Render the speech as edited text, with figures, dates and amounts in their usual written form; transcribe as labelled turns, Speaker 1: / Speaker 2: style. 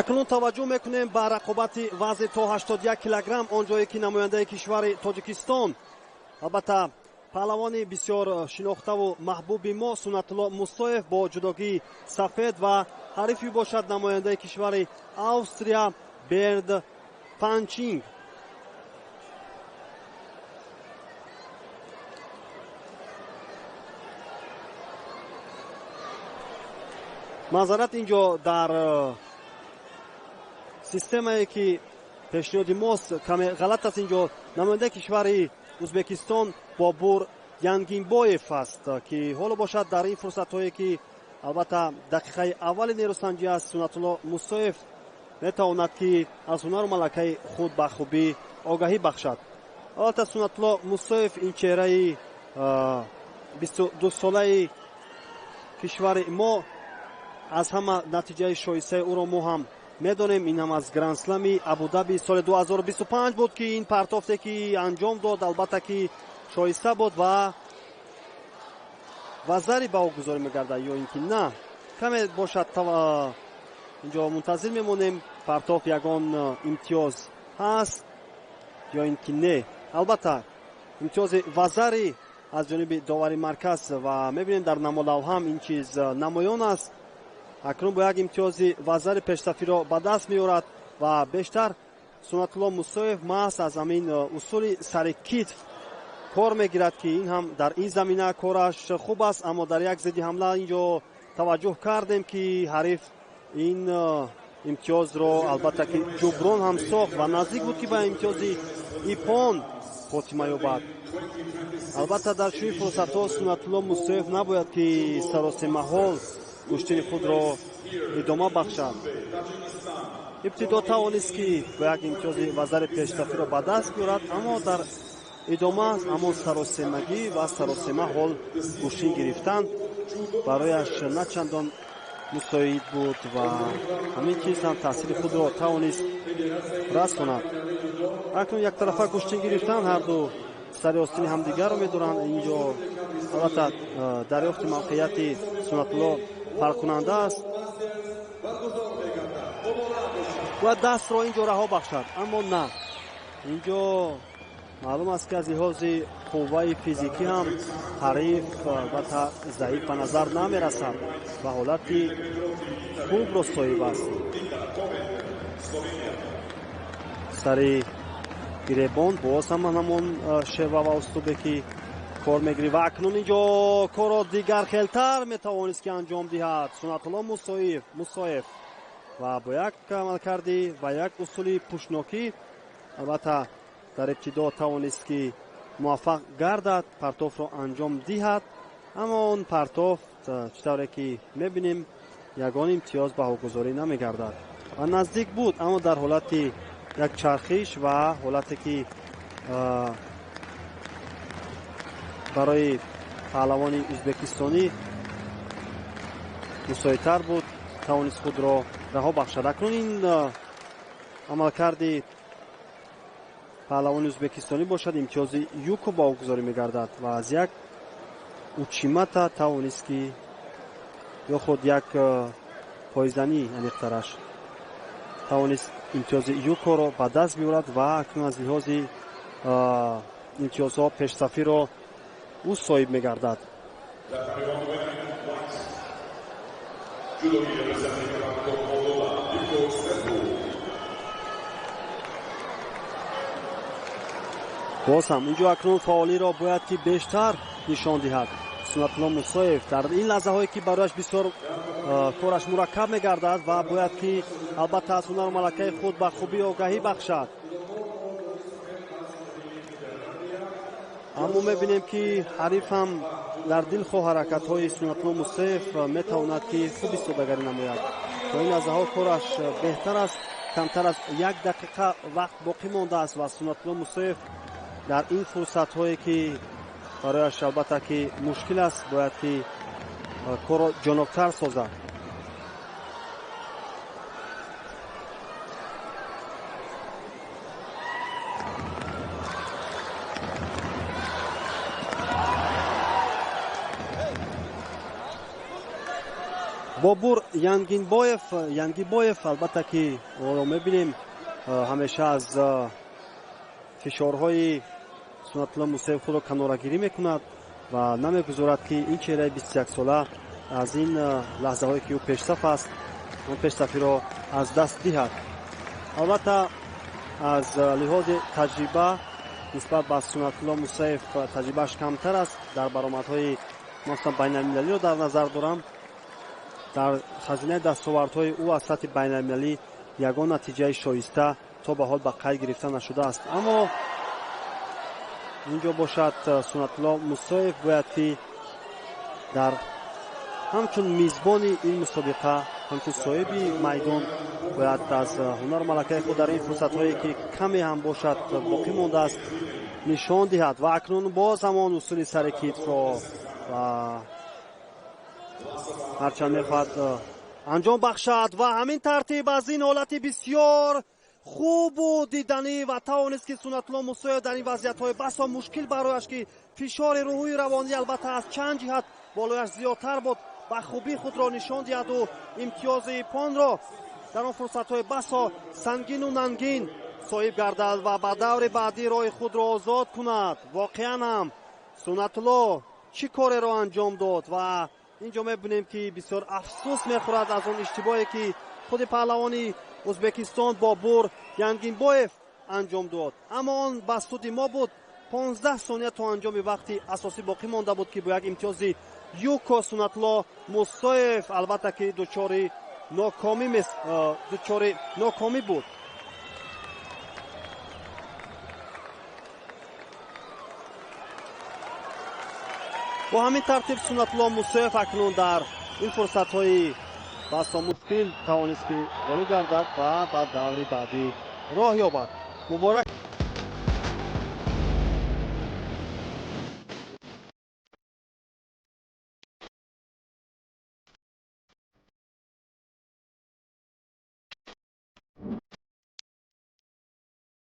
Speaker 1: акнун таваҷҷӯҳ мекунем ба рақобати вазни то 81 килограмм, он ҷое ки намояндаи кишвари Тоҷикистон, албатта паҳлавони бисёр шинохтаву маҳбуби мо Суннатулло Мусоев бо ҷудогии сафед ва ҳарифи бошад намояндаи кишвари Австрия Берд Панчинг. мазарат инҷо дар системае ки пешниҳоди мост каме ғалат аст. инҷо намояндаи кишвари Узбекистон Бобур Янгинбоев аст ки ҳоло бошад дар ин фурсатҳое ки албатта дақиқаи аввали нерӯсанҷӣ аст. Суннатулло Мусоев метавонад ки аз ҳунару малакаи худ ба хубӣ огаҳӣ бахшад. албатта Суннатулло Мусоев ин чеҳраи 22-солаи кишвари мо аз ҳама натиҷаи шоисаи ӯро мо ҳам медонем. ин ҳам аз гранд-слами Абу-Даби соли 2025 буд ки ин партофте ки анҷом дод албатта ки шоиста буд ва зари ба о гузорӣ мегардад ё ин ки на. каме бошад инҷо мунтазир мемонем партоф ягон имтиёз ҳаст ё ин ки не. албатта имтиёзи вазари аз ҷониби довари марказ ва мебинем дар намолавҳам ин чиз намоён аст. акнун бо як имтиёзи вазари пешсафиро ба даст меорад ва бештар Суннатулло Мусоев маҳз аз ҳамин усули сари китф кор мегирад ки ин ҳам дар ин замина кораш хуб аст. аммо дар як зидди ҳамла инҷо таваҷҷӯҳ кардем ки ҳариф ин имтиёзро албатта ки ҷуброн ҳам сохт ва наздик буд ки ба имтиёзи ипон хотима ёбад. албатта дар чунин фурсатҳо Суннатулло Мусоев набояд ки саросимаҳол куштини худро идома бахшад. ибтидо тавонист ки бо як имтиёзи вазари пешсафиро ба даст биёрад, аммо дар идома ҳамон саросемагӣ ва саросема ҳол кушин гирифтан барояш на чандон мусоид буд ва ҳамин чиз ҳам таъсири худро тавонист расонад. акнун яктарафа кушин гирифтан ҳарду сари остини ҳамдигарро медоранд. инҷо албатта дарёфти мавқеияти Суннатулло фарқкунанда аст. бояд дастро инҷо раҳо бахшад, аммо на. инҷо маълум аст ки аз лиҳози қувваи физикӣ ҳам ҳариф албатта заиф ба назар намерасад ва ҳолати хубро соҳиб аст. сари гиребон боз ҳам ҳамон шева ва услубе ки кор мегирӣ ва акнун инҷо корро дигар хелтар метавонист ки анҷом диҳад Суннатулло Мусоев ва бо як амалкарди ва як усули пӯшнокӣ албатта дар ибтидо тавонист ки муваффақ гардад, партофро анҷом диҳад, аммо он партоф чӣ тавре ки мебинем ягон имтиёз баҳогузорӣ намегардад ва наздик буд, аммо дар ҳолати як чархиш ва ҳолате ки барои паҳлавони ӯзбекистонӣ мусоидтар буд, тавонист худро раҳо бахшад. акнун ин амалкарди паҳлавони ӯзбекистонӣ бошад, имтиёзи юко ба о гузорӣ мегардад ва аз як учимата тавонист ки ё худ як пойзанӣ амиқтараш тавонист имтиёзи юкоро ба даст биёрад ва акнун аз лиҳози имтиёзҳо пешсафиро ӯ соҳиб мегардад. боз ҳам инҷо акнун фаъолиро бояд ки бештар нишон диҳад Суннатулло Мусоев дар ин лаҳзаҳое ки барояш бисёр кораш мураккаб мегардад ва бояд ки албатта аз ҳунару малакаи худ ба хубӣ огаҳӣ бахшад. аммо мебинем ки ҳариф ҳам дар дилхоҳ ҳаракатҳои Суннатулло Мусоев метавонад ки хуб истодагарӣ намояд. то ин лаҳзаҳо кораш беҳтар аст. камтар аз 1 дақиқа вақт боқӣ мондааст ва Суннатулло Мусоев дар ин фурсатҳое ки барояш албатта ки мушкил аст, бояд ки корро ҷоноктар созад. бобур янгибоев албатта ки мебинем ҳамеша аз фишорҳои Сунатулло Мусоев худро канорагирӣ мекунад ва намегузорад ки ин чеҳраи 21-сола аз ин лаҳзаҳое ки ӯ пешсаф аст он пешсафиро аз даст диҳад. албатта аз лиҳози таҷриба нисбат ба Сунатулло Мусоев таҷрибааш камтар аст. дар баромадҳои масалан байналмилалиро дар назар дорам. дар хазинаи дастовардҳои ӯ аз сатҳи байналмилалӣ ягон натиҷаи шоиста то ба ҳол ба қайд гирифта нашудааст. аммо инҷо бошад Сунатулло Мусоев бояд ки дар ҳамчун мизбони ин мусобиқа ҳамчун соҳиби майдон бояд аз ҳунару малакаи худ дар ин фурсатҳое ки каме ҳам бошад боқӣ мондааст нишон диҳад. ва акнун боз ҳамон усули сари китфро ва ҳарчанд мехоҳад анҷом бахшад ва ҳамин тартиб аз ин ҳолати бисёр хубу диданӣ ва тавонист ки Сунатулло Мусоев дар ин вазъиятҳои басо мушкил барояш ки фишори рӯҳии равонӣ албатта аз чанд ҷиҳат болояш зиёдтар буд ба хубӣ худро нишон диҳаду имтиёзи понро дар он фурсатҳои басо сангину нангин соҳиб гардад ва ба даври баъдӣ роҳи худро озод кунад. воқеан ҳам Сунатулло чӣ кореро анҷом дод ва инҷо мебинем ки бисёр афсӯс мехӯрад аз он иштибоҳе ки худи паҳлавони Ӯзбекистон Бобур Янгинбоев анҷом дод. аммо он ба суди мо буд. 15 сония то анҷоми вақти асосӣ боқӣ монда буд ки бо як имтиёзи юко Сунатулло Мусоев албатта ки дучори нокомӣ буд. бо ҳамин тартиб Сунатулло Мусоев акнун дар ин фурсатҳои басо мушкил тавонист ки ғолиб гардад ва ба даври баъдӣ роҳ ёбад. муборак.